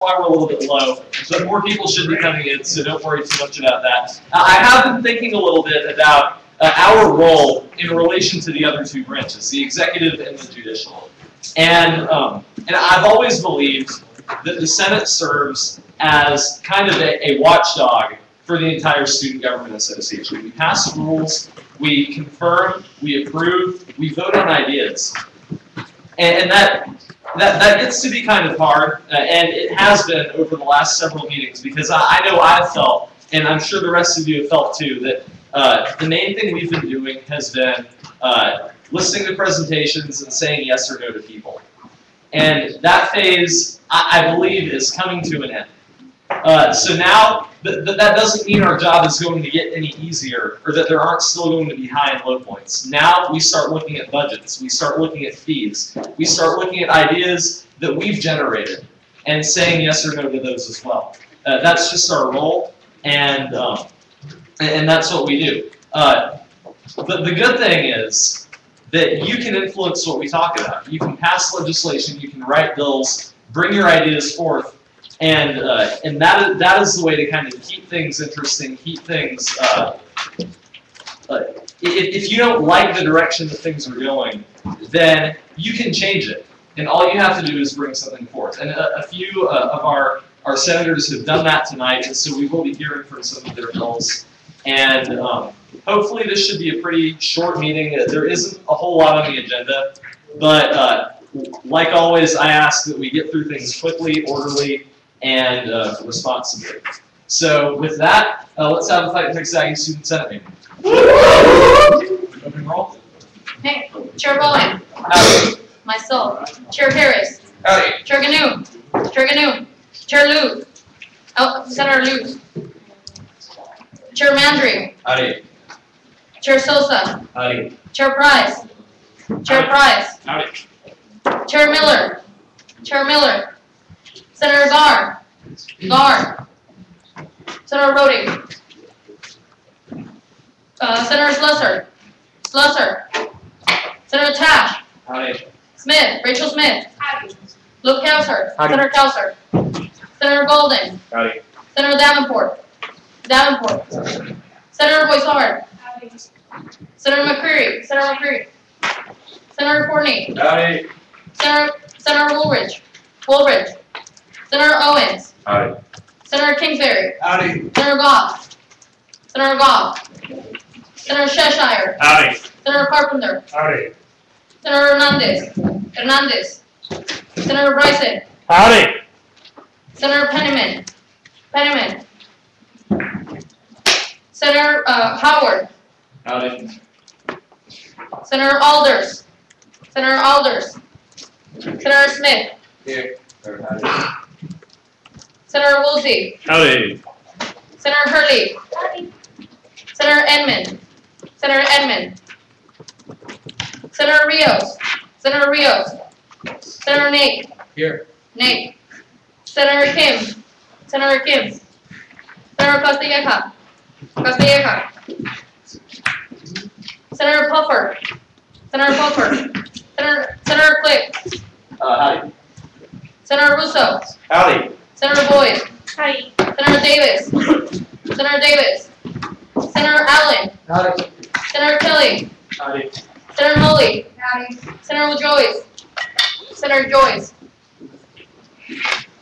why we're a little bit low, but more people should be coming in, so don't worry too much about that. I have been thinking a little bit about our role in relation to the other two branches, the executive and the judicial. And I've always believed that the Senate serves as kind of a watchdog for the entire Student Government Association. We pass rules, we confirm, we approve, we vote on ideas. And that gets to be kind of hard, and it has been over the last several meetings, because I know I've felt, and I'm sure the rest of you have felt too, that the main thing we've been doing has been listening to presentations and saying yes or no to people. And that phase, I believe, is coming to an end. So now, that doesn't mean our job is going to get any easier, or that there aren't still going to be high and low points. Now we start looking at budgets, we start looking at fees, we start looking at ideas that we've generated, and saying yes or no to those as well. That's just our role, and that's what we do. But the good thing is that you can influence what we talk about. You can pass legislation, you can write bills, bring your ideas forth, and that is the way to kind of keep things interesting, keep things. If you don't like the direction that things are going, then you can change it, and all you have to do is bring something forth. And a few of our senators have done that tonight, and so we will be hearing from some of their bills. And hopefully this should be a pretty short meeting. There isn't a whole lot on the agenda, but like always, I ask that we get through things quickly, orderly, and responsibly. So with that, let's have a Fight and Fix Aggie Student Senate meeting. Open roll. Hey, Chair Bowen. Howdy. Myself. Chair Harris. Howdy. Chair Ganu. Chair Ganu. Chair Liu. Oh, Senator Liu. Chair Mandry. Howdy. Chair Sosa. Howdy. Chair Price. Chair Price. Howdy. Chair Miller. Chair Miller. Senator Garr. Garr. Senator Rhodey. Senator Slusser. Slusser. Senator Tash. Howdy. Smith. Rachel Smith. Howdy. Luke Kouser. Howdy. Senator Kouser. Senator Golden. Howdy. Senator Davenport. Davenport. Senator Boisard. Howdy. Senator McCreary. Senator McCreary. Senator Courtney. Howdy. Senator Woolridge. Woolridge. Senator Owens. Howdy. Senator Kingsbury. Howdy. Senator Goff. Senator Goff. Senator Cheshire. Howdy. Senator Carpenter. Howdy. Senator Hernandez. Hernandez. Senator Bryson. Howdy. Senator Penniman. Penniman. Senator Howard. Howdy. Senator Alders. Senator Alders. Senator Smith. Here. Senator Woolsey. Howdy. Senator Hurley. Howdy. Senator Edmund. Senator Edmund. Senator Rios. Senator Rios. Senator Nate. Here. Nate. Senator Kim. Senator Kim. Senator Castilleja. Castilleja. Senator Puffer. Senator Puffer. Senator Click. Howdy. Senator Russo. Howdy. Senator Boyd. Howdy. Senator Davis. Senator Davis. Senator Allen. Howdy. Senator Kelly. Howdy. Senator Mully. Howdy. Senator Joyce. Senator Joyce.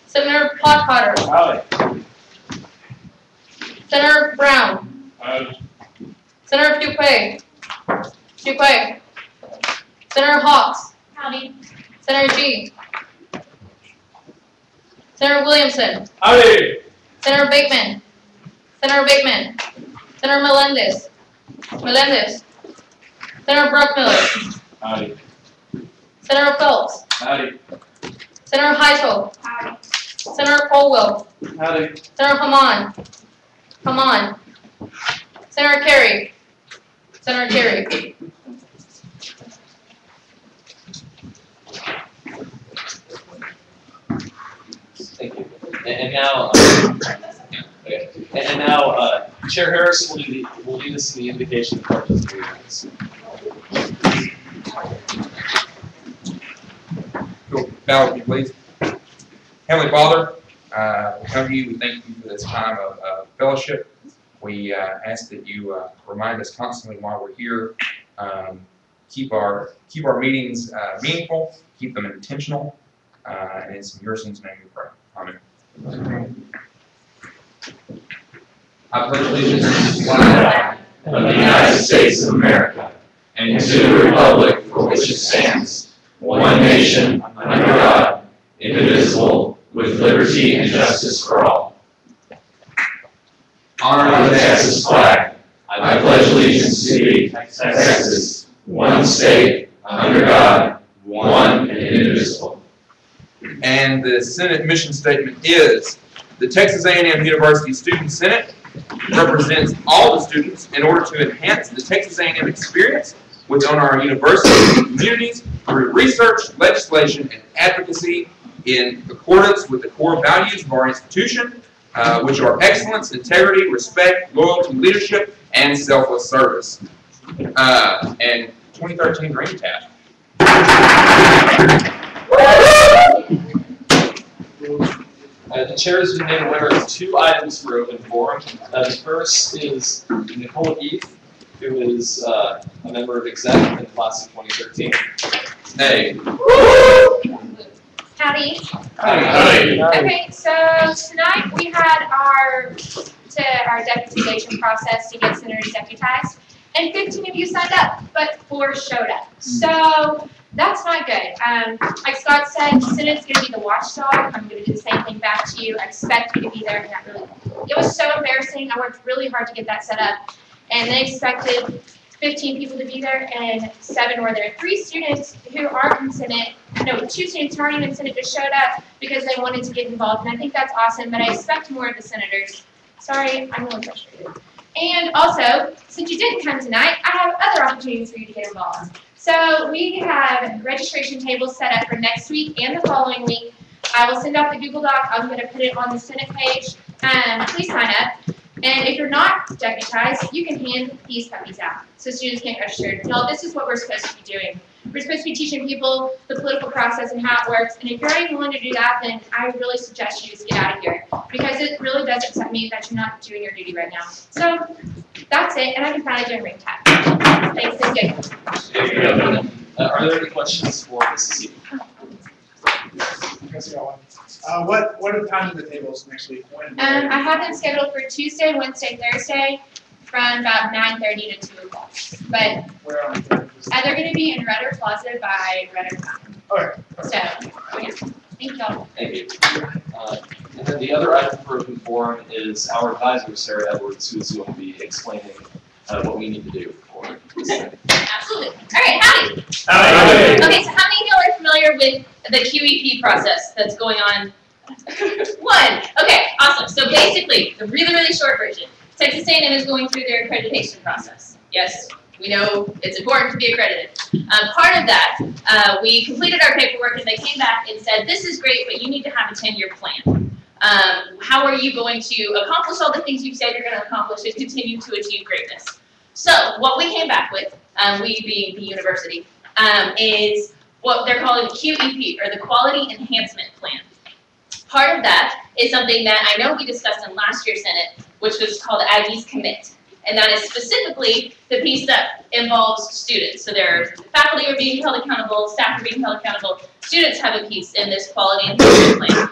Senator Potcotter. Howdy. Senator Brown. Howdy. Senator Duquay. Duquay. Senator Hawks. Howdy. Senator G. Senator Williamson. Howdy. Senator Bateman. Senator Bateman. Senator Melendez. Melendez. Senator Bruckmiller. Howdy. Senator Phelps. Howdy. Senator Heisel. Howdy. Senator Colwell. Howdy. Senator Haman. Haman. Senator Kerry. Senator Kerry. Thank you. And now, okay. And now, Chair Harris will lead us in the invocation of pledges of allegiance. Cool. Bow with me, please. Heavenly Father, we come to you. We thank you for this time of fellowship. We ask that you remind us constantly while we're here. Keep our meetings meaningful. Keep them intentional. And it's in your son's name we pray. Amen. I pledge allegiance to the flag of the United States of America and to the republic for which it stands, one nation, under God, indivisible, with liberty and justice for all. Honor the Texas flag. I pledge allegiance to thee, Texas, one state, under God, one and indivisible. And the Senate mission statement is, the Texas A&M University Student Senate represents all the students in order to enhance the Texas A&M experience within our university and communities through research, legislation, and advocacy in accordance with the core values of our institution, which are excellence, integrity, respect, loyalty, leadership, and selfless service. And 2013 Green Tab. The chair has been made aware of 2 items for open forum. The first is Nicole Heath, who is a member of exec in the class of 2013. Hey. Howdy. Howdy. Okay, so tonight we had our deputization process to get senators deputized, and 15 of you signed up, but 4 showed up. So that's not good. Like Scott said, Senate's going to be the watchdog. I'm going to do the same thing back to you. I expect you to be there. It was so embarrassing. I worked really hard to get that set up, and they expected 15 people to be there, and 7 were there. 3 students who aren't in Senate, no, 2 students who aren't even in Senate just showed up because they wanted to get involved, and I think that's awesome, but I expect more of the senators. Sorry, I'm really frustrated. And also, since you didn't come tonight, I have other opportunities for you to get involved. So we have registration tables set up for next week and the following week. I will send out the Google Doc. I'm going to put it on the Senate page. Please sign up. And if you're not deputized, you can hand these puppies out so students can get registered. Now, this is what we're supposed to be doing. We're supposed to be teaching people the political process and how it works. And if you're not even willing to do that, then I really suggest you just get out of here, because it really does upset me that you're not doing your duty right now. So that's it, and I can finally do a ring tap. Thanks, it's good. Are there any questions for Mrs. Heath? What are the times of the tables next week? I have them scheduled for Tuesday, Wednesday, Thursday, from about 9:30 to 2 o'clock. But Where are they? they're going to be in Rudder Plaza by Rudder Fountain. Okay. So, yeah. Thank y'all. Thank you. And then the other item for open forum is our advisor, Sarah Edwards, who is going to be explaining what we need to do for this thing. Absolutely. All right, howdy. Howdy. Okay, so how many of y'all are familiar with the QEP process that's going on? 1. Okay, awesome. So basically, the really, really short version, Texas A&M is going through their accreditation process. Yes, we know it's important to be accredited. Part of that, we completed our paperwork and they came back and said, this is great, but you need to have a 10-year plan. How are you going to accomplish all the things you've said you're going to accomplish and continue to achieve greatness? So what we came back with, we being the university, is what they're calling the QEP, or the Quality Enhancement Plan. Part of that is something that I know we discussed in last year's Senate, which was called Aggie's Commit. And that is specifically the piece that involves students. So their faculty are being held accountable, staff are being held accountable, students have a piece in this Quality Enhancement Plan.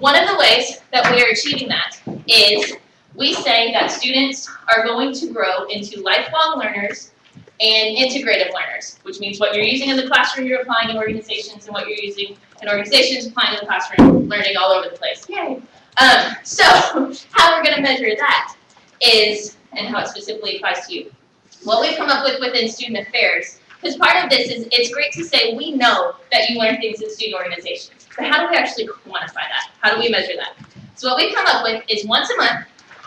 One of the ways that we are achieving that is we say that students are going to grow into lifelong learners and integrative learners, which means what you're using in the classroom you're applying in organizations, and what you're using in organizations applying in the classroom, learning all over the place. Yay! So how we're going to measure that is, and how it specifically applies to you, what we've come up with within student affairs, because part of this is, it's great to say we know that you learn things in student organizations, but how do we actually quantify that? How do we measure that? So what we've come up with is once a month,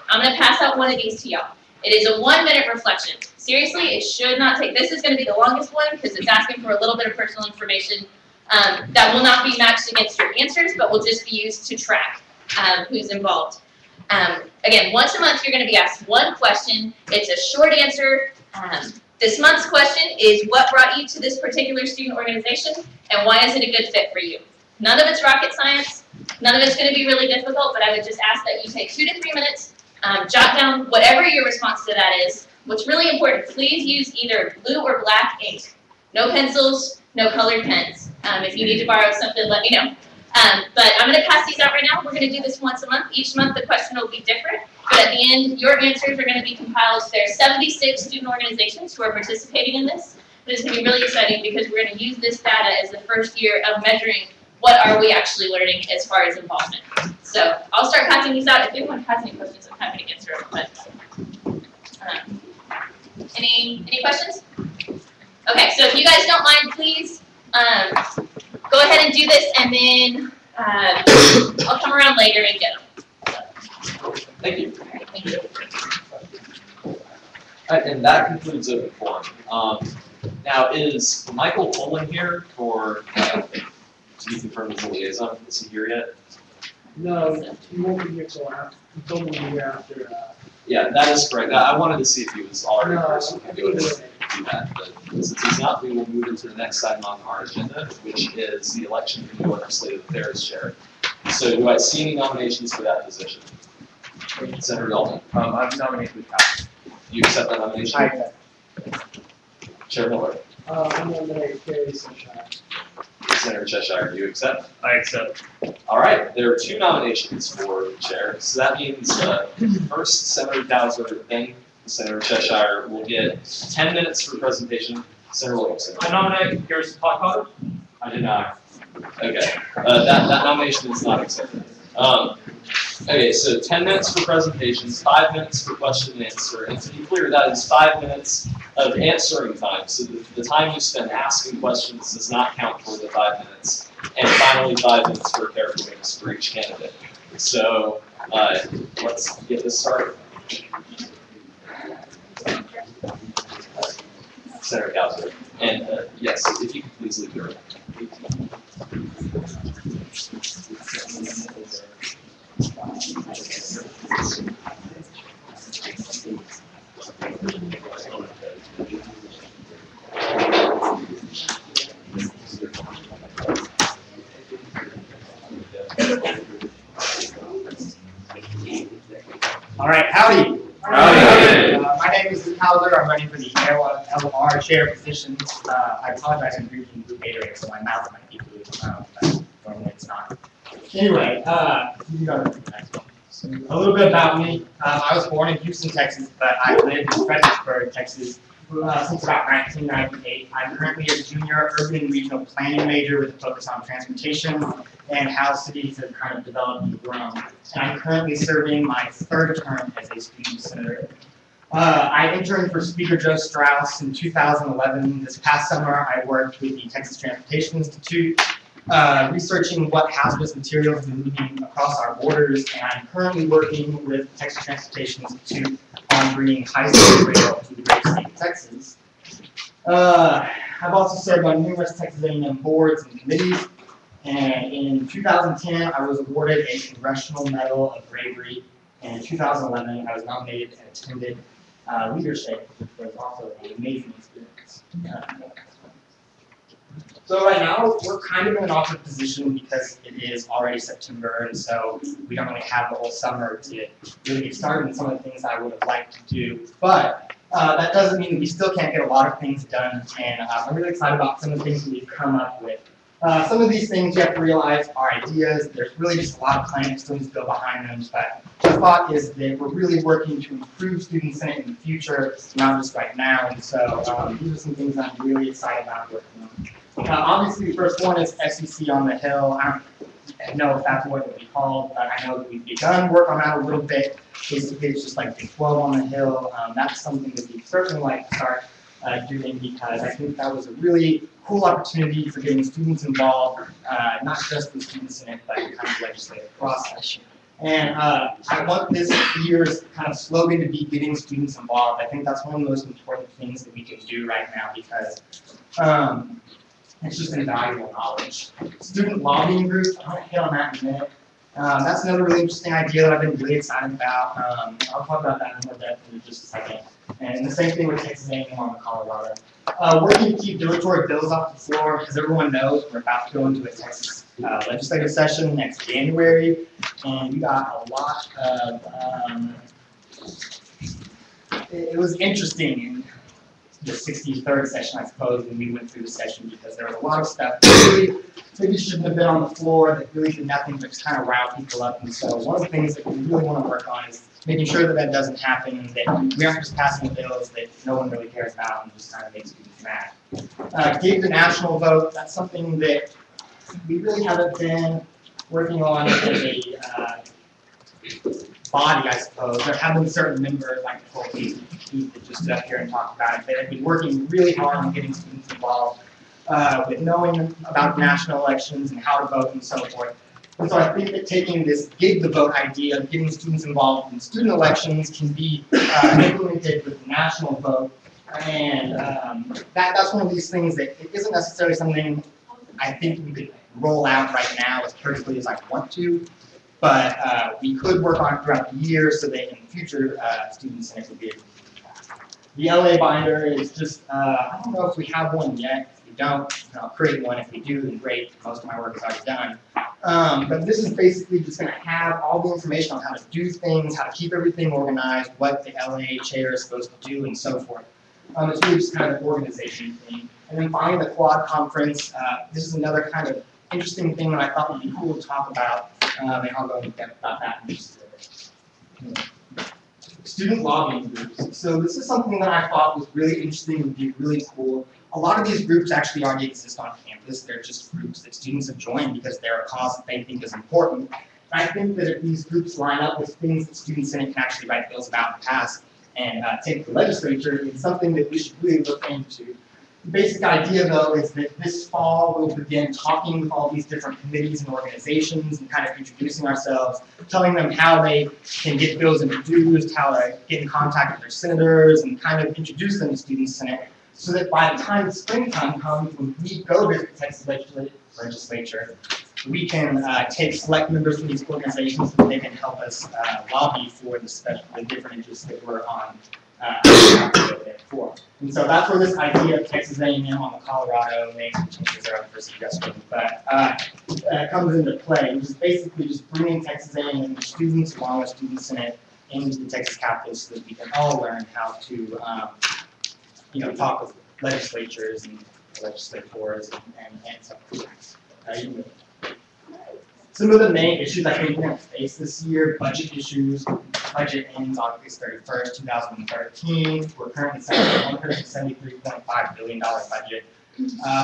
I'm going to pass out one of these to y'all. It is a 1-minute reflection. Seriously, it should not take, this is going to be the longest one because it's asking for a little bit of personal information that will not be matched against your answers, but will just be used to track who's involved. Again, once a month you're going to be asked one question. It's a short answer. This month's question is, what brought you to this particular student organization and why is it a good fit for you? None of it's rocket science. None of it's going to be really difficult, but I would just ask that you take 2 to 3 minutes, jot down whatever your response to that is. What's really important, please use either blue or black ink. No pencils, no colored pens. If you need to borrow something, let me know. But I'm going to pass these out right now. We're going to do this once a month. Each month the question will be different, but at the end, your answers are going to be compiled. There are 76 student organizations who are participating in this. But it's going to be really exciting because we're going to use this data as the first year of measuring what are we actually learning as far as involvement. So I'll start passing these out. If anyone has any questions, I'm happy to answer them. But, any questions? Okay, so if you guys don't mind, please go ahead and do this, and then I'll come around later and get them. Thank you. Thank you. And that concludes open forum. Now, is Michael Pullen here for to be confirmed as a liaison? Is he here yet? No, he won't be here till after, he told me to be here after, Yeah, that is correct. I wanted to see if he was already No, here, so we I could think go he's ahead and do that. But since he's not, we will move into the next item on our agenda, which is the election for the legislative affairs chair. So do I see any nominations for that position? Senator Dalton, I've nominated the captain. you accept that nomination? Chair Miller, I'm gonna make Gary Sunshine. Senator Cheshire, do you accept? I accept. All right, there are 2 nominations for chair. So that means first Senator Dowser, then Senator Cheshire will get 10 minutes for presentation. Senator Williamson. I nominate Garrison Potcotter. I did not. Okay, that nomination is not accepted. Okay, so 10 minutes for presentations, 5 minutes for question and answer, and to be clear, that is 5 minutes of answering time. So the time you spend asking questions does not count for the 5 minutes. And finally, 5 minutes for character witness for each candidate. So let's get this started. Senator Gauser, and yes, if you could please leave the room. All right, howdy. Howdy. My name is Luke Hauser. I'm running for the LR chair position. I apologize for drinking blue Gatorade, so my mouth might be blue. But normally it's not. Anyway, you can go to the next one. So a little bit about me. I was born in Houston, Texas, but I lived in Fredericksburg, Texas since about 1998. I'm currently a junior urban and regional planning major with a focus on transportation and how cities have kind of developed and grown. And I'm currently serving my 3rd term as a student senator. I interned for Speaker Joe Strauss in 2011. This past summer, I worked with the Texas Transportation Institute, researching what hazardous materials have been moving across our borders, and I'm currently working with the Texas Transportation Institute on bringing high-speed rail to the great state of Texas. I've also served on numerous Texas A&M boards and committees, and in 2010, I was awarded a Congressional Medal of Bravery, and in 2011, I was nominated and attended leadership, which was also an amazing experience. So right now, we're kind of in an awkward position because it is already September, and so we don't really have the whole summer to really get started on some of the things I would have liked to do. But that doesn't mean that we still can't get a lot of things done, and I'm really excited about some of the things that we've come up with. Some of these things you have to realize are ideas. There's really just a lot of planning still needs to go behind them, but the thought is that we're really working to improve student senate in the future, not just right now, and so these are some things I'm really excited about working on. Obviously, the first one is SEC on the Hill. I don't know if that's what it would be called, but I know that we've begun work on that a little bit. Basically, it's just like the 12 on the Hill. That's something that we'd certainly like to start doing because I think that was a really cool opportunity for getting students involved, not just in the student senate, but in kind of legislative process. And I want this year's kind of slogan to be getting students involved. I think that's one of the most important things that we can do right now because it's just invaluable knowledge. Student lobbying groups, I'm going to hit on that in a minute. That's another really interesting idea that I've been really excited about. I'll talk about that in more depth in just a second. And the same thing with Texas A&M on Colorado. Working to keep dilatory bills off the floor. As everyone knows, we're about to go into a Texas legislative session next January, and we got a lot of, it was interesting in the 63rd session, I suppose, when we went through the session, because there was a lot of stuff that really maybe shouldn't have been on the floor, that really did nothing but just kind of rile people up. And so one of the things that we really want to work on is making sure that that doesn't happen, and that we aren't just passing bills that no one really cares about and just kind of makes students mad. Give the national vote, that's something that we really haven't been working on as a body, I suppose. There have been certain members, like the whole Keith that just stood up here and talked about it, that have been working really hard on getting students involved with knowing about national elections and how to vote and so forth. And so I think that taking this gig the vote idea of getting students involved in student elections can be implemented with the national vote. And that's one of these things that it isn't necessarily something I think we could roll out right now as perfectly as I want to, but we could work on it throughout the year so that in the future student senate would be able to do that. The LA binder is just, I don't know if we have one yet. If we don't, I'll create one. If we do, then great. Most of my work is already done. But this is basically just going to have all the information on how to do things, how to keep everything organized, what the LA chair is supposed to do, and so forth. It's really just kind of an organization thing. And then finally, the Quad Conference. This is another kind of interesting thing that I thought would be cool to talk about, and I'll go into depth about that in just a bit. Student lobbying groups. So this is something that I thought was really interesting and would be really cool. A lot of these groups actually already exist on campus. They're just groups that students have joined because they're a cause that they think is important. And I think that if these groups line up with things that Student Senate can actually write bills about and pass and take to the legislature, it's something that we should really look into. The basic idea, though, is that this fall we'll begin talking with all these different committees and organizations and kind of introducing ourselves, telling them how they can get bills introduced, how to get in contact with their senators, and kind of introduce them to Student Senate, so that by the time springtime comes, when we go visit the Texas legislature, we can take select members from these organizations so that they can help us lobby for the different interests that we're on for. And so that's where this idea of Texas A&M on the Colorado names and changes are up for suggestion, but comes into play, which is basically just bringing Texas A&M students along with Student Senate into the Texas Capitol so that we can all learn how to talk with legislatures and legislators and so forth. Some of the main issues I think we're going to face this year: budget issues. Budget ends August 31st, 2013. We're currently setting a $173.5 billion budget.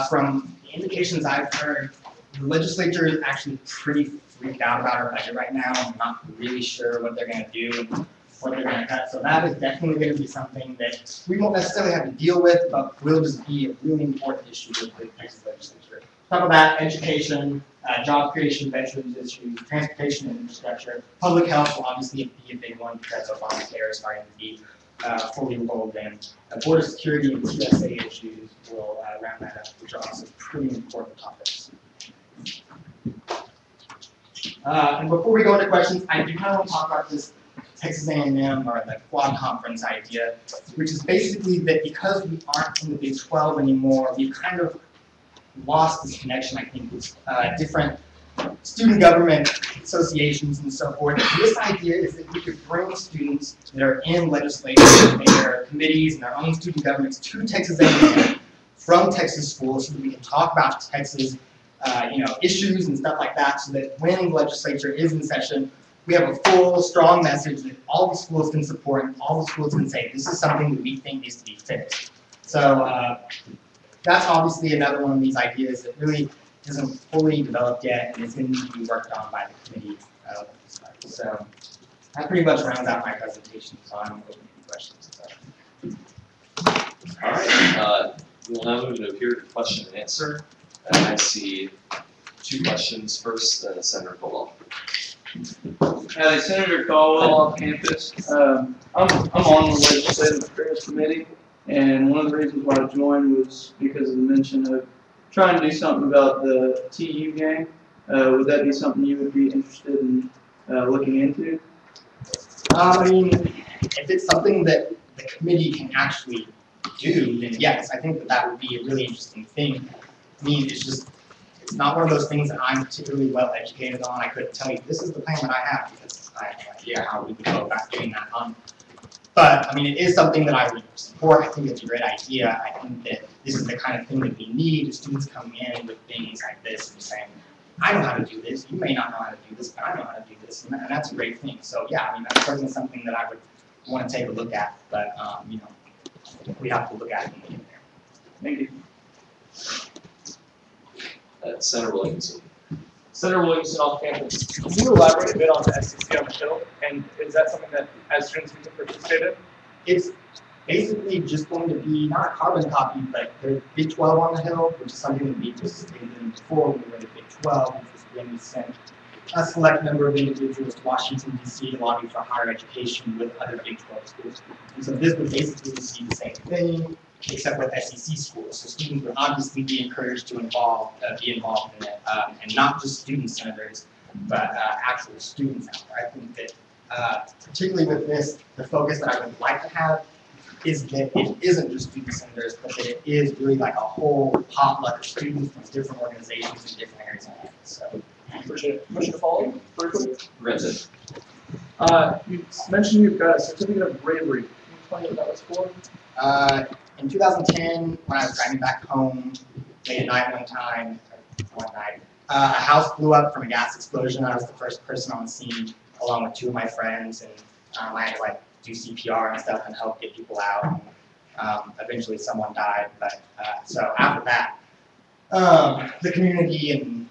From the indications I've heard, the legislature is actually pretty freaked out about our budget right now. I'm not really sure what they're going to do and what they're going to cut. So that is definitely going to be something that we won't necessarily have to deal with, but will just be a really important issue with the Texas legislature. Top of that, education, job creation, veterans issues, transportation and infrastructure. Public health will obviously be a big one because Obamacare is starting to be fully rolled in. Border security and TSA issues will round that up, which are also pretty important topics. And before we go into questions, I do kind of want to talk about this Texas A&M or the Quad Conference idea, which is basically that because we aren't in the Big 12 anymore, we've kind of lost this connection, I think, with different student government associations and so forth. And this idea is that we could bring students that are in legislature, their committees, and their own student governments to Texas A&M from Texas schools so that we can talk about Texas issues and stuff like that, so that when the legislature is in session, we have a full, strong message that all the schools can support and all the schools can say, this is something that we think needs to be fixed. So that's obviously another one of these ideas that really isn't fully developed yet and is going to need to be worked on by the committee. So that pretty much rounds out my presentation, so I'm open to questions. All right, we'll now move into a period of question and answer. I see two questions. First, Senator Caldwell. Howdy, Senator Caldwell off campus. I'm on the Legislative Affairs Committee, and one of the reasons why I joined was because of the mention of trying to do something about the TU game. Would that be something you would be interested in looking into? I mean, if it's something that the committee can actually do, then yes, I think that would be a really interesting thing. I mean, it's It's not one of those things that I'm particularly well educated on. I couldn't tell you this is the plan that I have because I have no idea how we would go about doing that. But I mean, it is something that I would support. I think it's a great idea. I think that this is the kind of thing that we need. Students coming in with things like this and saying, I know how to do this. You may not know how to do this, but I know how to do this, and that's a great thing. So yeah, I mean, that's certainly something that I would want to take a look at. But you know, we have to look at it when we get there. Thank you. Senator Williamson. Senator Williamson off campus. Can you elaborate a bit on the SCC on the Hill? And is that something that as students we can participate in? It's basically just going to be not a carbon copy, but there's Big 12 on the Hill, which is something that we participated in before we were in Big 12, which was when we sent a select number of individuals to Washington, D.C. to lobby for higher education with other Big 12 schools. And so this would basically be the same thing, except with SEC schools. So students would obviously be encouraged to be involved in it, and not just student senators, but actual students out there. I think that particularly with this, the focus that I would like to have is that it isn't just student senators, but that it is really like a whole potluck of students from different organizations in different areas of life. So. Appreciate it. Question to follow briefly? Brenton. You mentioned you've got a certificate of bravery. Can you explain what that was for? In 2010, when I was driving back home late at night one night, a house blew up from a gas explosion. I was the first person on the scene, along with two of my friends, and I had to like do CPR and stuff and help get people out. Eventually, someone died, but so after that, the community and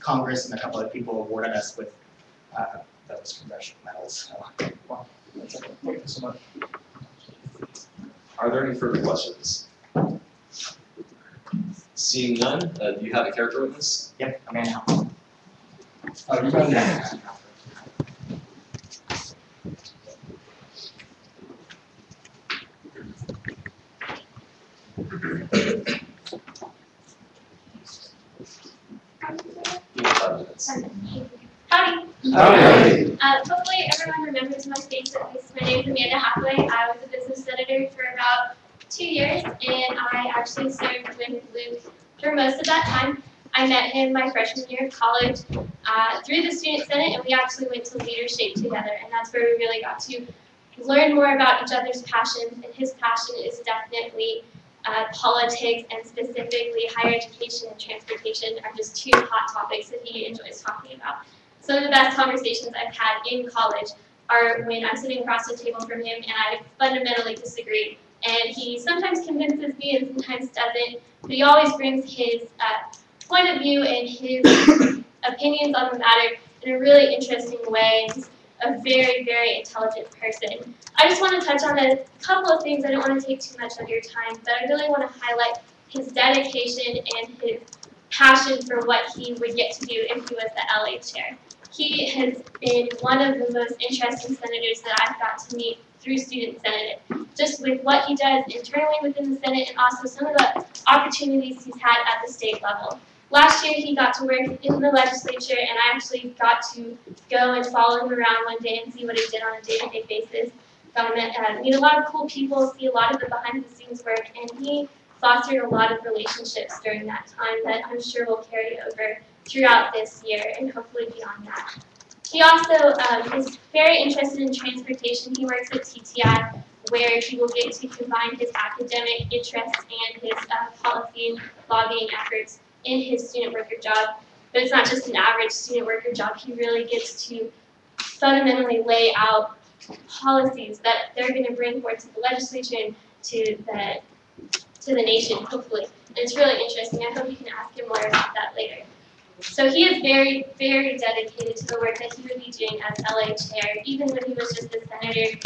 Congress and a couple of people awarded us with those congressional medals. So. Wow. Thank you so much. Are there any further questions? Seeing none, do you have a character witness? Yep, Amanda. Oh, you got that. You have 5 minutes. Howdy. Howdy. Hopefully everyone remembers my face at least. My name is Amanda Hathaway. I was a business senator for about 2 years, and I actually served with Luke for most of that time. I met him my freshman year of college through the Student Senate, and we actually went to leadership together, and that's where we really got to learn more about each other's passions, and his passion is definitely politics, and specifically higher education and transportation are just two hot topics that he enjoys talking about. Some of the best conversations I've had in college are when I'm sitting across the table from him and I fundamentally disagree. And he sometimes convinces me and sometimes doesn't, but he always brings his point of view and his opinions on the matter in a really interesting way. He's a very, very intelligent person. I just want to touch on a couple of things. I don't want to take too much of your time, but I really want to highlight his dedication and his passion for what he would get to do if he was the LA chair. He has been one of the most interesting senators that I've got to meet through Student Senate, just with what he does internally within the Senate and also some of the opportunities he's had at the state level. Last year he got to work in the legislature, and I actually got to go and follow him around one day and see what he did on a day-to-day basis. Got to meet a lot of cool people, see a lot of the behind-the-scenes work, and he fostered a lot of relationships during that time that I'm sure will carry over throughout this year and hopefully beyond that. He also is very interested in transportation. He works at TTI, where he will get to combine his academic interests and his policy and lobbying efforts in his student worker job. But it's not just an average student worker job. He really gets to fundamentally lay out policies that they're going to bring forward to the legislature and to the nation, hopefully. And it's really interesting. I hope you can ask him more about that later. So he is very, very dedicated to the work that he would be doing as LA chair. Even when he was just a senator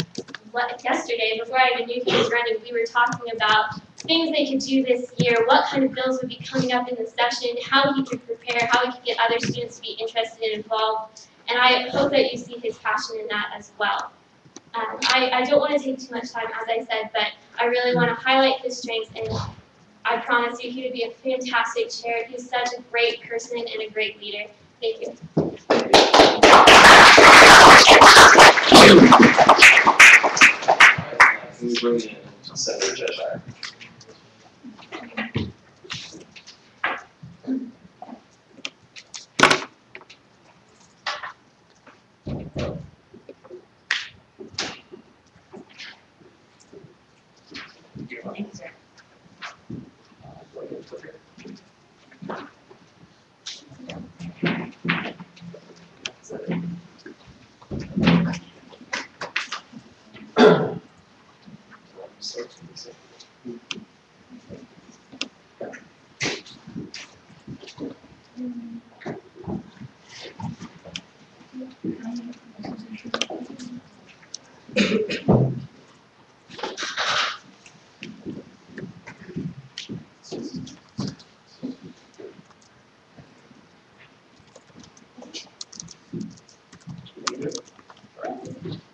yesterday, before I even knew he was running, we were talking about things they could do this year, what kind of bills would be coming up in the session, how he could prepare, how he could get other students to be interested and involved. And I hope that you see his passion in that as well. I don't want to take too much time, as I said, but I really want to highlight his strengths, and I promise you he would be a fantastic chair. He's such a great person and a great leader. Thank you. Can we bring in Senator Cheshire?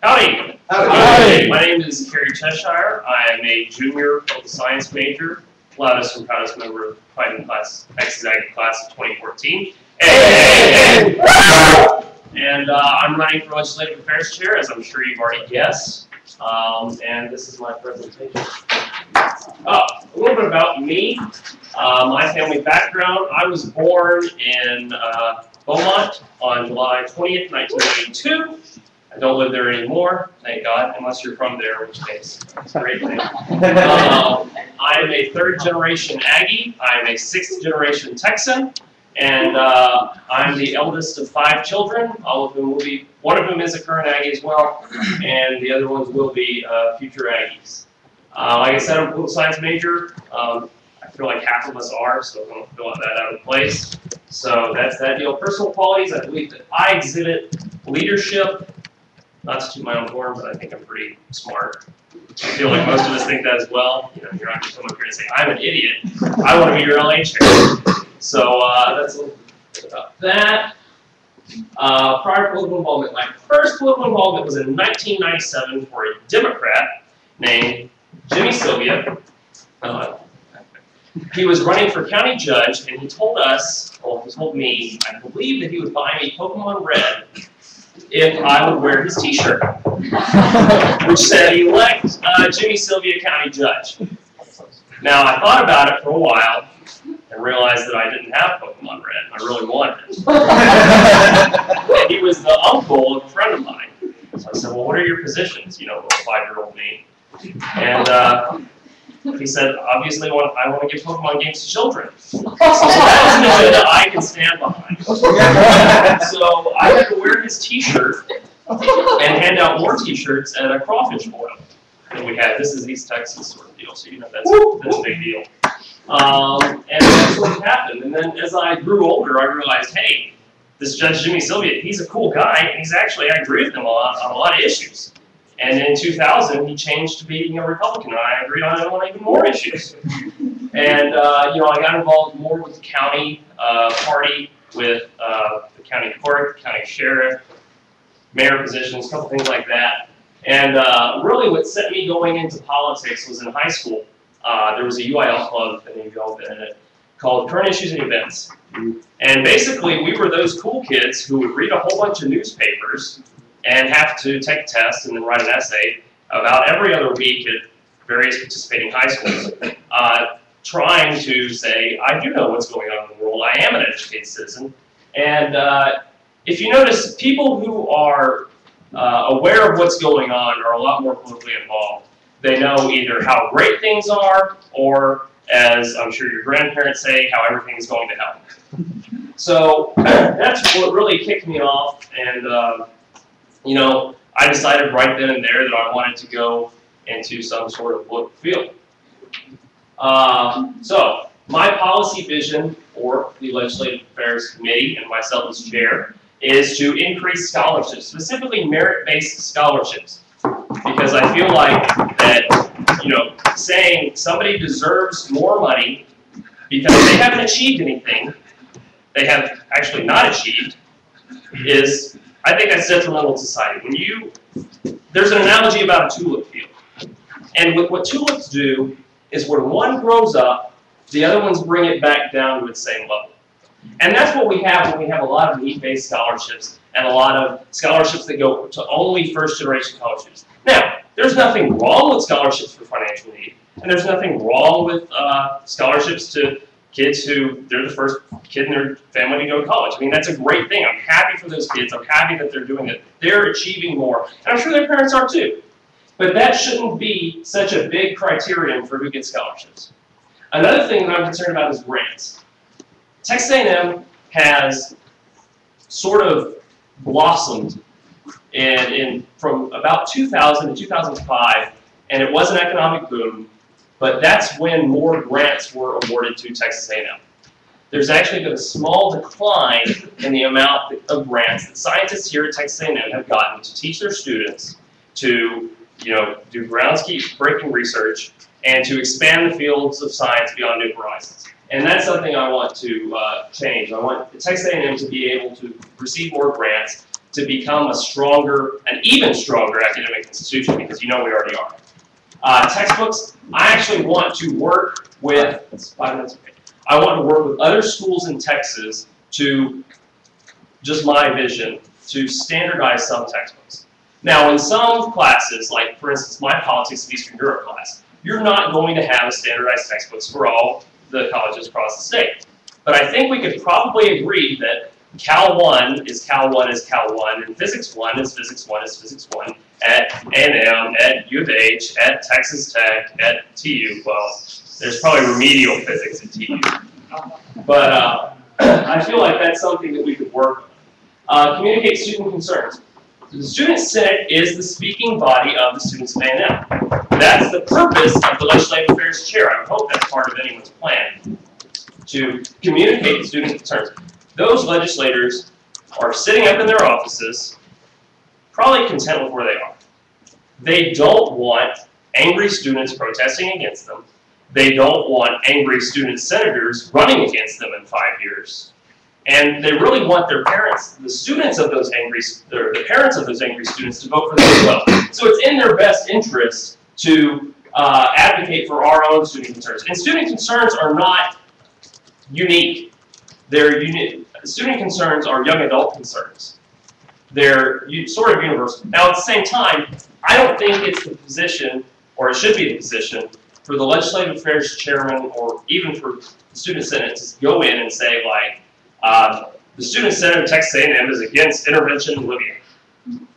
Howdy. Howdy. My name is Kerry Cheshire. I am a junior political science major, loudest and proudest member of fighting class, executive class of 2014. Hey! And I'm running for legislative affairs chair, as I'm sure you've already guessed. And this is my presentation. A little bit about me, my family background. I was born in Beaumont on July 20th, 1992. I don't live there anymore, thank God, unless you're from there, in which case, it's a great thing. I am a third-generation Aggie. I am a sixth-generation Texan, and I'm the eldest of 5 children. All of whom will be, one of whom is a current Aggie as well, and the other ones will be future Aggies. Like I said, I'm a political science major. I feel like half of us are, so I don't feel that out of place. So that's that deal. Personal qualities, I believe that I exhibit leadership. Not to toot my own horn, but I think I'm pretty smart. I feel like most of us think that as well. You know, you're not going to come up here and say, I'm an idiot. I want to be your LA chair. So that's a little bit about that. Prior political involvement. My first political involvement was in 1997 for a Democrat named Jimmy Sylvia. He was running for county judge, and he told us, well, he told me, I believe that he would buy me Pokemon Red if I would wear his t-shirt, which said, elect Jimmy Sylvia County Judge. Now, I thought about it for a while and realized that I didn't have Pokemon Red. I really wanted it. And he was the uncle of a friend of mine. So I said, well, what are your positions? You know, little 5-year-old me. And he said, obviously, I want to give Pokemon games to children. So that was an agenda I can stand behind. So I had to wear his t-shirt and hand out more t-shirts at a crawfish boil that we had. This is East Texas sort of deal, so you know that's a big deal. And that's what happened. And then as I grew older, I realized, hey, this Judge Jimmy Sylvia, he's a cool guy, and he's actually, I agree with him on a lot of issues. And in 2000, he changed to being a Republican, and I agreed on even more issues. And you know, I got involved more with the county party, with the county clerk, county sheriff, mayor positions, a couple things like that. And really, what set me going into politics was in high school. There was a UIL club, and you've all been in it, called Current Issues and Events. And basically, we were those cool kids who would read a whole bunch of newspapers and have to take a test and then write an essay about every other week at various participating high schools, trying to say, I do know what's going on in the world, I am an educated citizen. And if you notice, people who are aware of what's going on are a lot more politically involved. They know either how great things are, or, as I'm sure your grandparents say, how everything is going to hell. So that's what really kicked me off, and you know, I decided right then and there that I wanted to go into some sort of political field. So my policy vision for the Legislative Affairs Committee and myself as chair is to increase scholarships, specifically merit-based scholarships, because I feel like that, you know, saying somebody deserves more money because they haven't achieved anything, they have actually not achieved, is, I think that's detrimental to society. When you, there's an analogy about a tulip field. And what tulips do is when one grows up, the other ones bring it back down to its same level. And that's what we have when we have a lot of need-based scholarships and a lot of scholarships that go to only first-generation colleges. Now, there's nothing wrong with scholarships for financial need, and there's nothing wrong with scholarships to kids who, they're the first kid in their family to go to college. I mean, that's a great thing. I'm happy for those kids. I'm happy that they're doing it. They're achieving more. And I'm sure their parents are too. But that shouldn't be such a big criterion for who gets scholarships. Another thing that I'm concerned about is grants. Texas A&M has sort of blossomed from about 2000 to 2005, and it was an economic boom. But that's when more grants were awarded to Texas A&M. there's actually been a small decline in the amount of grants that scientists here at Texas A&M have gotten to teach their students to, do groundbreaking research and to expand the fields of science beyond new horizons. And that's something I want to change. I want Texas A&M to be able to receive more grants to become an even stronger academic institution, because we already are. Textbooks, I actually want to work with, I want to work with other schools in Texas to, just my vision, to standardize some textbooks. Now, in some classes, like for instance my Politics of Eastern Europe class, you're not going to have a standardized textbooks for all the colleges across the state. But I think we could probably agree that Cal 1 is Cal 1 is Cal 1, and Physics 1 is Physics 1 is Physics 1 at A&M, at U of H, at Texas Tech, at TU. Well, there's probably remedial physics at TU. But I feel like that's something that we could work on. Communicate student concerns. The Student Senate is the speaking body of the students of A&M. That's the purpose of the Legislative Affairs Chair. I hope that's part of anyone's plan, to communicate student concerns. Those legislators are sitting up in their offices, probably content with where they are. They don't want angry students protesting against them. They don't want angry student senators running against them in 5 years. And they really want their parents, the students of those the parents of those angry students, to vote for them as well. So it's in their best interest to advocate for our own student concerns. And student concerns are not unique. Student concerns are young adult concerns. They're sort of universal. Now, at the same time, I don't think it's the position, or it should be the position, for the Legislative Affairs Chairman or even for the Student Senate to go in and say, like, the Student Senate of Texas A&M is against intervention in Libya.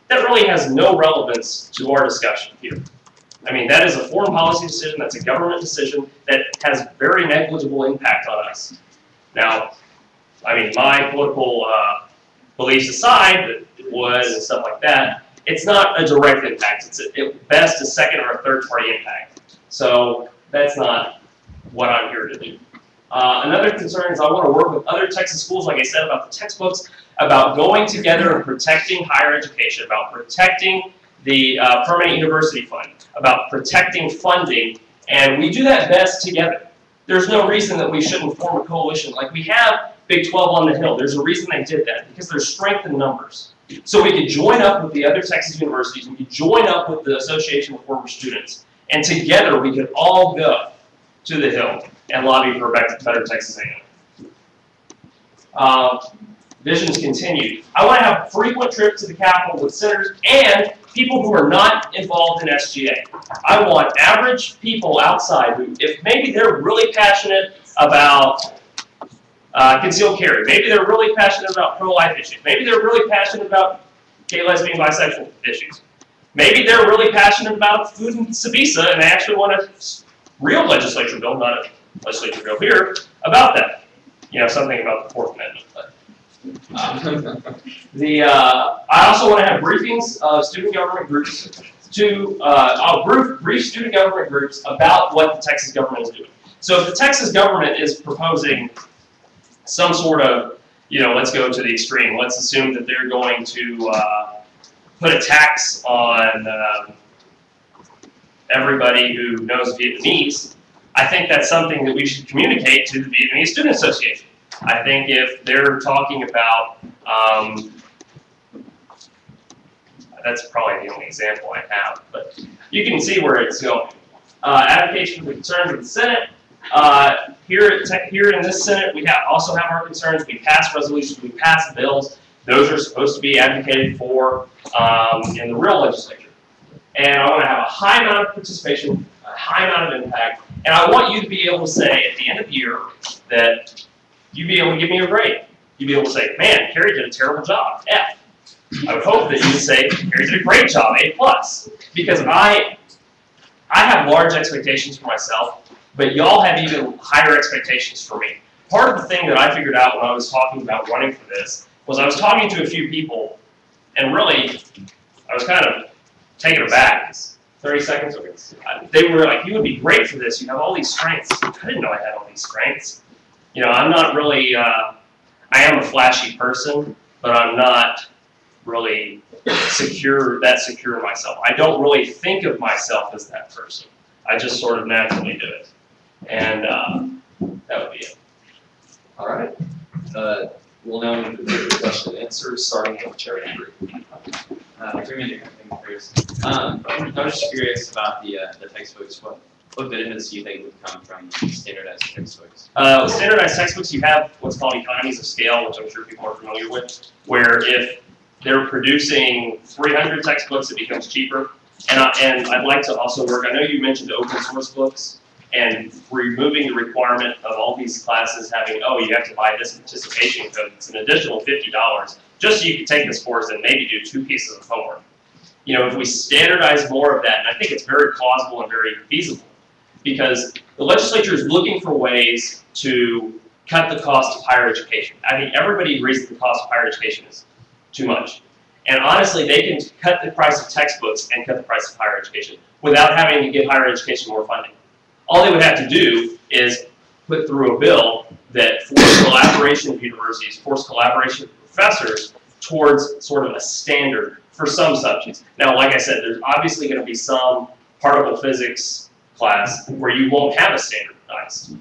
That really has no relevance to our discussion here. I mean, that is a foreign policy decision, that's a government decision that has very negligible impact on us. Now, I mean, my political beliefs aside, that it would and stuff like that, it's not a direct impact. It's at best a second or a third party impact. So that's not what I'm here to do. Another concern is I want to work with other Texas schools, like I said, about the textbooks, about going together and protecting higher education, about protecting the permanent university fund, about protecting funding, and we do that best together. There's no reason that we shouldn't form a coalition. Like we have Big 12 on the Hill. There's a reason they did that, because there's strength in numbers. So we could join up with the other Texas universities, we could join up with the Association of Former Students, and together we could all go to the Hill and lobby for a better Texas A&M. Visions continued. I want to have frequent trips to the Capitol with senators and people who are not involved in SGA. I want average people outside who, if maybe they're really passionate about concealed carry, maybe they're really passionate about pro-life issues, maybe they're really passionate about gay, lesbian, bisexual issues, maybe they're really passionate about food and Sabisa and they actually want a real legislature bill, not a legislature bill here, about that. Something about the Fourth Amendment. But, I also want to have briefings of student government groups brief student government groups about what the Texas government is doing. So if the Texas government is proposing some sort of, let's go to the extreme. Let's assume that they're going to put a tax on everybody who knows Vietnamese. I think that's something that we should communicate to the Vietnamese Student Association. I think if they're talking about, that's probably the only example I have, but you can see where it's going. Advocation for the concerns of the Senate. Here in this Senate, we also have our concerns. We pass resolutions, we pass bills. Those are supposed to be advocated for in the real legislature. And I want to have a high amount of participation, a high amount of impact, and I want you to be able to say at the end of the year that you'd be able to give me a grade. You'd be able to say, man, Carrie did a terrible job, F. I would hope that you would say, Carrie did a great job, A+. Because I have large expectations for myself, but y'all have even higher expectations for me. Part of the thing that I figured out when I was talking about running for this was I was talking to a few people, and really, I was kind of taken aback. 30 seconds. They were like, you would be great for this. You have all these strengths. I didn't know I had all these strengths. You know, I'm not really, I am a flashy person, but I'm not really secure in myself. I don't really think of myself as that person. I just sort of naturally do it. And that would be it. All right. We'll now move to the question and answers, starting with Chair Andrew. 3 minutes, Chris. I was just curious about the textbooks. What benefits do you think would come from standardized textbooks? With standardized textbooks, you have what's called economies of scale, which I'm sure people are familiar with, where if they're producing 300 textbooks, it becomes cheaper. And I'd like to also work, I know you mentioned open source books, and removing the requirement of all these classes having, oh, you have to buy this participation code, it's an additional $50, just so you can take this course and maybe do 2 pieces of homework. You know, if we standardize more of that, and I think it's very plausible and very feasible, because the legislature is looking for ways to cut the cost of higher education. I mean, everybody agrees that the cost of higher education is too much. And honestly, they can cut the price of textbooks and cut the price of higher education without having to give higher education more funding. All they would have to do is put through a bill that forces collaboration with universities, force collaboration with professors towards sort of a standard for some subjects. Now, like I said, there's obviously going to be some particle physics class where you won't have a standardized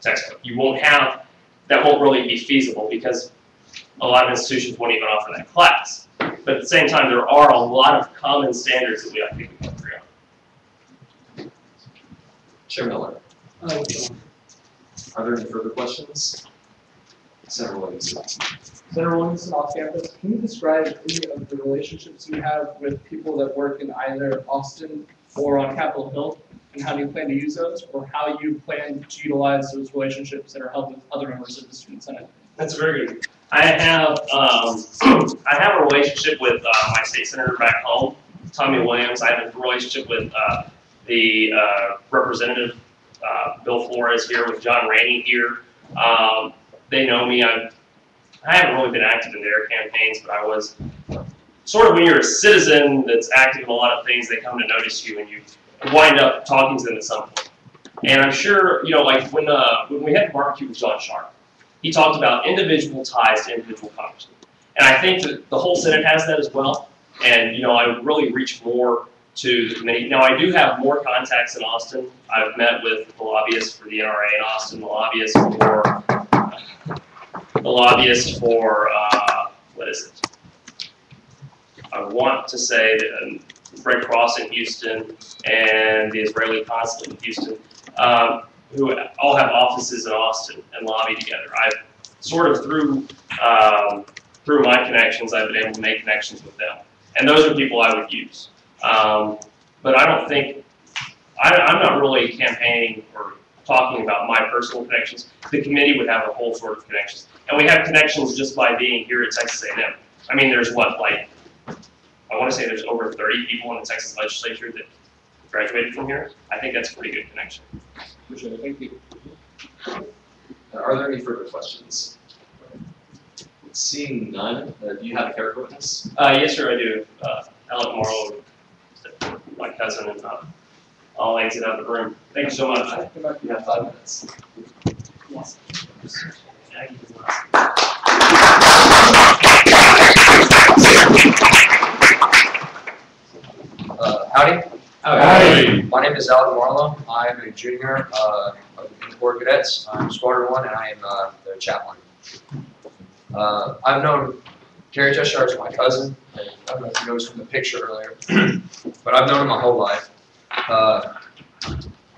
textbook. You won't have, that won't really be feasible because a lot of institutions won't even offer that class. But at the same time, there are a lot of common standards that I think we can agree on. Chair Miller. Are there any further questions? Senator Williamson. Senator Williamson, off campus, can you describe any of the relationships you have with people that work in either Austin or on Capitol Hill, and how do you plan to use those, or how you plan to utilize those relationships that are held with other members of the Student Senate? That's very good. I have a relationship with my state senator back home, Tommy Williams. I have a relationship with the representative Bill Flores here, with John Rainey here. They know me. I haven't really been active in their campaigns, but I was sort of, when you're a citizen that's active in a lot of things, they come to notice you and you wind up talking to them at some point. And I'm sure, you know, like when we had the barbecue with John Sharp, he talked about individual ties to individual congressmen. And I think that the whole Senate has that as well. And, you know, I would really reach more to the committee. Now, I do have more contacts in Austin. I've met with the lobbyists for the NRA in Austin, the lobbyists for what is it? I want to say that Red Cross in Houston and the Israeli Consulate in Houston, who all have offices in Austin and lobby together. I've sort of through my connections, I've been able to make connections with them. And those are people I would use. But I don't think, I'm not really campaigning or talking about my personal connections. The committee would have a whole sort of connections. And we have connections just by being here at Texas A&M. I mean, there's what, like, I want to say there's over 30 people in the Texas legislature that graduated from here. I think that's a pretty good connection. Appreciate it. Thank you. Are there any further questions? Seeing none, do you have a character witness? Yes, sir, I do. Alec Marlowe, my cousin, and I'll exit out of the room. Thank you so much. You have 5 minutes. Yes. Howdy. Howdy. My name is Alec Marlowe. I am a junior of the Corps Cadets. I'm Squadron 1 and I am the chaplain. I've known Terry Cheshire as my cousin. I don't know if you noticed from the picture earlier, but I've known him my whole life.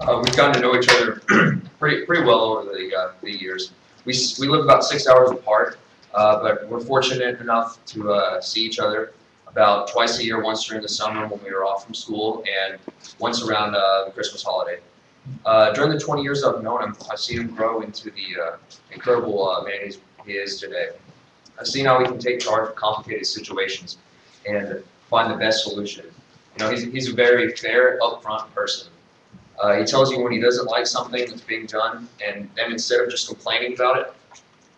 We've gotten to know each other pretty well over the years. We live about 6 hours apart, but we're fortunate enough to see each other about twice a year, once during the summer when we were off from school, and once around the Christmas holiday. During the 20 years I've known him, I've seen him grow into the incredible man he is today. I've seen how he can take charge of complicated situations and find the best solution. You know, he's a very fair, upfront person. He tells you when he doesn't like something that's being done, and then instead of just complaining about it,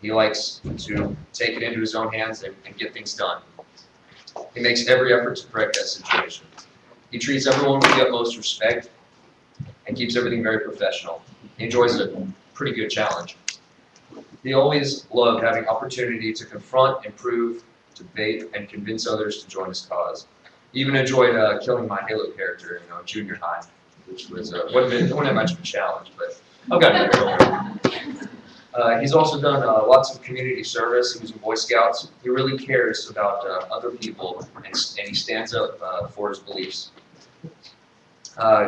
he likes to take it into his own hands and get things done. He makes every effort to correct that situation. He treats everyone with the utmost respect and keeps everything very professional. He enjoys a pretty good challenge. He always loved having opportunity to confront, improve, debate, and convince others to join his cause. He even enjoyed killing my Halo character in junior high, which was wasn't much of a challenge, but I've gotten there. He's also done lots of community service. He was in Boy Scouts. He really cares about other people, and he stands up for his beliefs.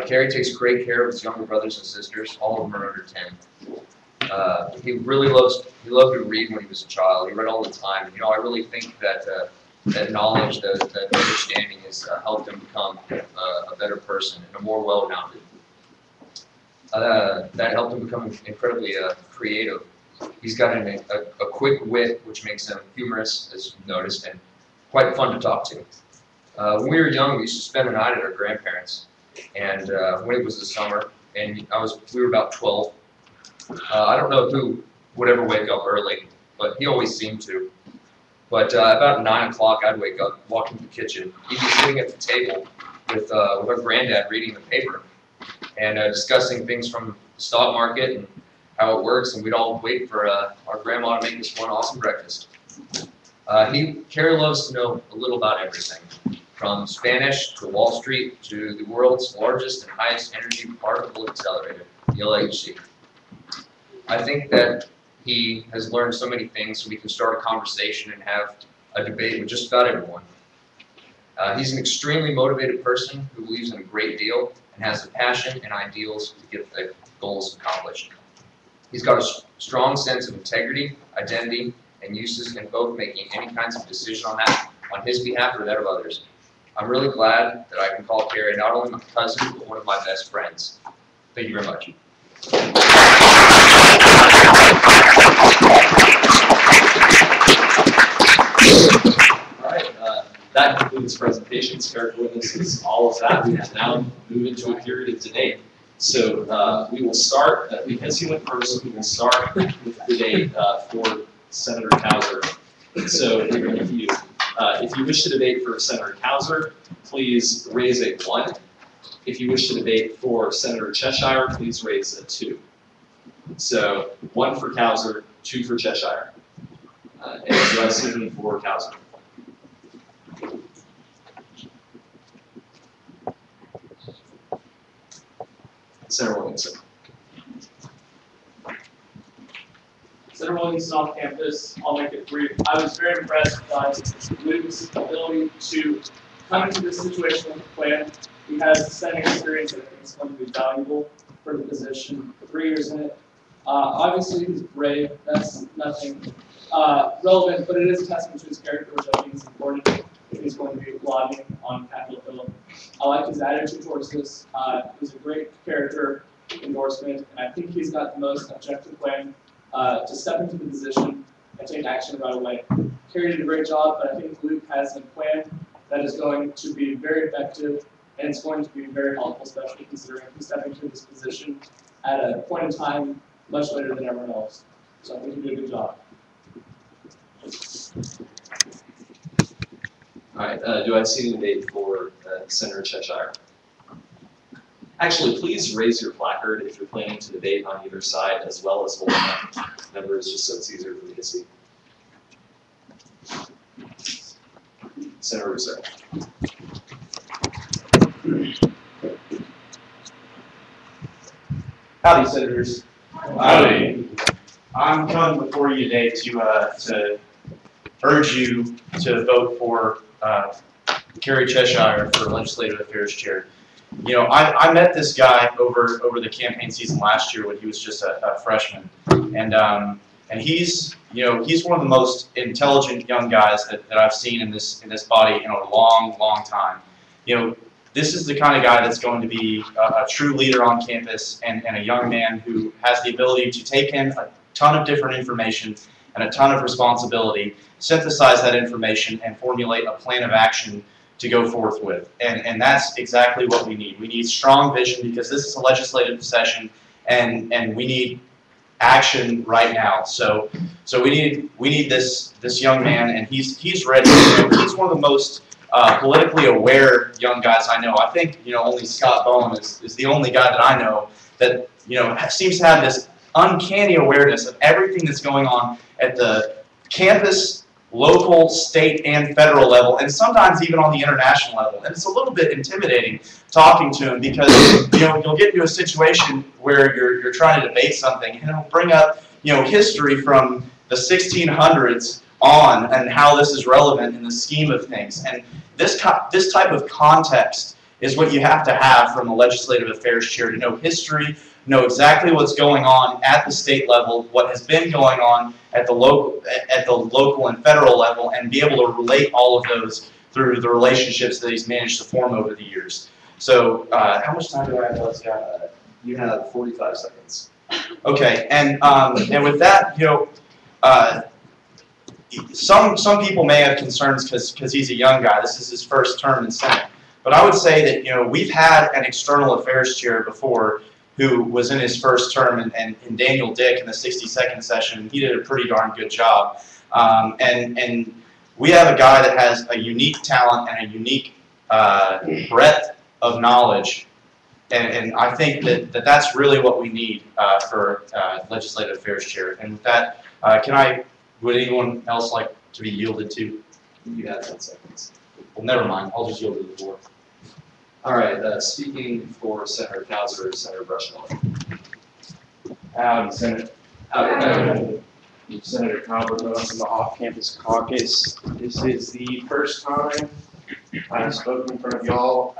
Kerry takes great care of his younger brothers and sisters. All of them are under 10. He loved to read when he was a child. He read all the time. And, I really think that that knowledge, that understanding has helped him become a better person and a more well-rounded. That helped him become incredibly creative. He's got a quick wit, which makes him humorous, as you've noticed, and quite fun to talk to. When we were young, we used to spend a night at our grandparents', and when it was the summer, and we were about 12. I don't know who would ever wake up early, but he always seemed to. But about 9 o'clock, I'd wake up, walk into the kitchen. He'd be sitting at the table with our granddad reading the paper and discussing things from the stock market and how it works, and we'd all wait for our grandma to make us one awesome breakfast. Kerry loves to know a little about everything, from Spanish to Wall Street to the world's largest and highest energy particle accelerator, the LHC. I think that he has learned so many things, so we can start a conversation and have a debate with just about everyone. He's an extremely motivated person who believes in a great deal and has the passion and ideals to get the goals accomplished. He's got a strong sense of integrity, identity, and uses in both making any kinds of decision on his behalf or that of others. I'm really glad that I can call Kerry not only my cousin, but one of my best friends. Thank you very much. That concludes presentations, character witnesses, all of that. We can now move into a period of debate. So we will start, because he went first, we will start with debate for Senator Cowser. So if you wish to debate for Senator Cowser, please raise a 1. If you wish to debate for Senator Cheshire, please raise a 2. So 1 for Cowser, 2 for Cheshire. And do I have something for Cowser? Senator Williamson. Senator Williamson off campus, I'll make it brief. I was very impressed by Luke's ability to come into this situation with a plan. He has Senate experience that I think is going to be valuable for the position. 3 years in it. Obviously, he's brave. That's nothing relevant, but it is a testament to his character, which I think is important if he's going to be lobbying on Capitol Hill. I like his attitude towards this. It was a great character endorsement, and I think he's got the most objective plan to step into the position and take action right away. Kerry did a great job, but I think Luke has a plan that is going to be very effective, and it's going to be very helpful, especially considering he's stepping into this position at a point in time much later than everyone else. So I think he did a good job. All right, do I see any debate for Senator Cheshire? Actually, please raise your placard if you're planning to debate on either side, as well as holding up numbers, just so it's easier for me to see. Senator Russo. Howdy, Senators. Howdy. I'm coming before you today to urge you to vote for Kerry Cheshire for Legislative Affairs Chair. You know, I met this guy over the campaign season last year when he was just a freshman, and he's one of the most intelligent young guys that I've seen in this body in a long time. You know, this is the kind of guy that's going to be a true leader on campus and a young man who has the ability to take in a ton of different information and a ton of responsibility, synthesize that information, and formulate a plan of action to go forth with. And that's exactly what we need. We need strong vision because this is a legislative session and we need action right now. So we need this young man, and he's ready. He's one of the most politically aware young guys I know. I think only Scott Bowen is the only guy that I know that seems to have this uncanny awareness of everything that's going on at the campus, local, state, and federal level, and sometimes even on the international level. And it's a little bit intimidating talking to him because you'll get into a situation where you're trying to debate something, and he'll bring up history from the 1600s on and how this is relevant in the scheme of things. And this type of context is what you have to have from a legislative affairs chair, to know history, know exactly what's going on at the state level, what has been going on at the local and federal level, and be able to relate all of those through the relationships that he's managed to form over the years. So, how much time do I have left? You have 45 seconds. Okay, and with that, some people may have concerns because he's a young guy. This is his first term in Senate. But I would say that we've had an external affairs chair before who was in his first term, and Daniel Dick in the 62nd session. He did a pretty darn good job. And we have a guy that has a unique talent and a unique breadth of knowledge. And I think that's really what we need for legislative affairs chair. And with that, would anyone else like to be yielded to? You have 10 seconds. Well, never mind. I'll just yield to the floor. All right, speaking for Senator Kauser, Senator Brushmiller. Senator Colbert from the off-campus caucus. This is the first time I've spoken in front of y'all.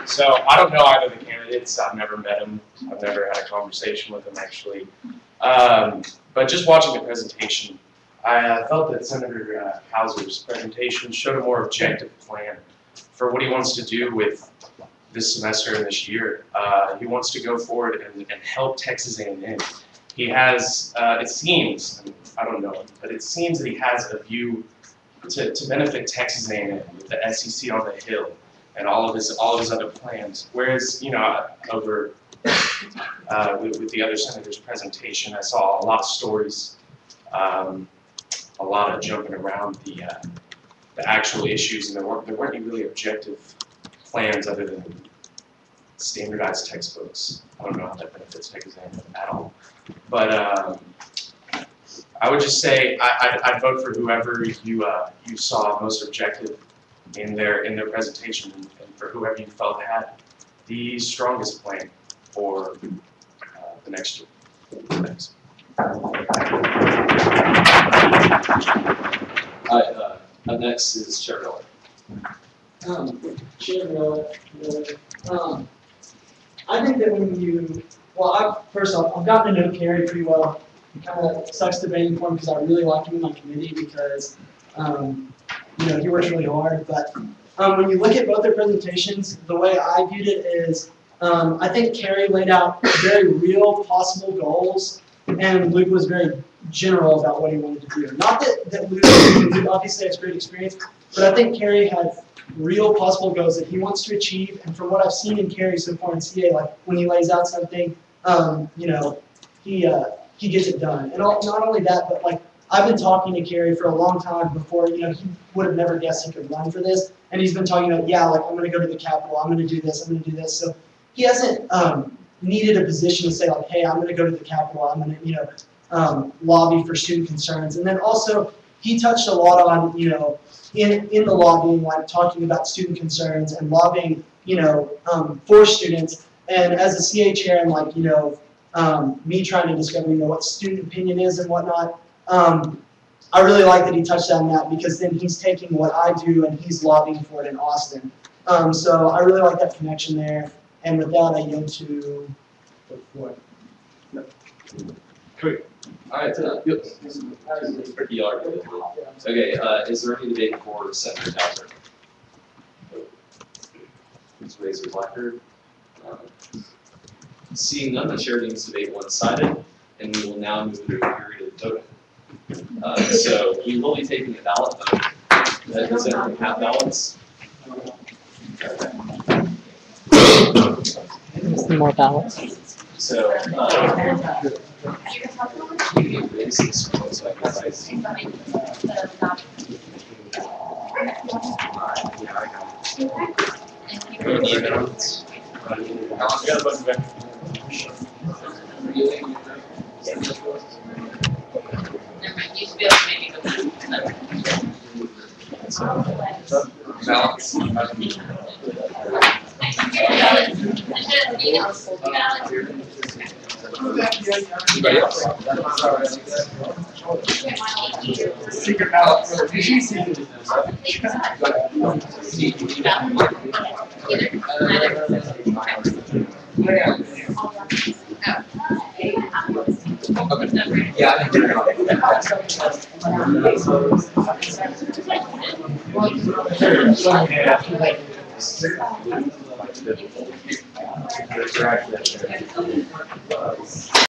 So I don't know either of the candidates. I've never met them. I've never had a conversation with them, actually. But just watching the presentation, I felt that Senator Hauser's presentation showed a more objective plan for what he wants to do with this semester and this year. He wants to go forward and help Texas A&M. He has, it seems, I don't know, but it seems that he has a view to benefit Texas A&M with the SEC on the Hill and all of his other plans. Whereas, over with the other senators' presentation, I saw a lot of stories, a lot of jumping around the actual issues, and there weren't any really objective plans other than standardized textbooks. I don't know how that benefits Texas A&M at all. But I would just say I'd vote for whoever you saw most objective in their presentation, and for whoever you felt had the strongest plan for the next year. Thanks. All right, up next is Chair Miller. Chair Miller, I think that first off, I've gotten to know Kerry pretty well. It kind of sucks debating for him because I really like him in my committee because, he works really hard. But when you look at both their presentations, the way I viewed it is, I think Kerry laid out very real possible goals, and Luke was very general about what he wanted to do. Not that Luke obviously has great experience, but I think Kerry had real possible goals that he wants to achieve. And from what I've seen in Kerry so far in CA, like when he lays out something, he gets it done. And not only that, but like I've been talking to Kerry for a long time before, he would have never guessed he could run for this. And he's been talking about, I'm going to go to the Capitol, I'm going to do this, I'm going to do this. So he hasn't needed a position to say like, hey, I'm going to go to the Capitol, I'm going to, lobby for student concerns. And then also, he touched a lot on, in the lobbying, like talking about student concerns and lobbying, for students. And as a CA chair, and like, me trying to discover, what student opinion is and whatnot, I really like that he touched on that because then he's taking what I do and he's lobbying for it in Austin. So I really like that connection there. And with that, I yield to the floor. Great. All right, it's pretty argument. Okay, is there any debate for Senator Kauser? Please raise your placard. Seeing none, the chair deems debate one-sided, and we will now move to a period of voting. So we will be taking a ballot vote. Does everyone have ballots? More ballots. So, Never mind, you should be able to maybe go back. Balance. Anybody else? Secret balance. Yeah.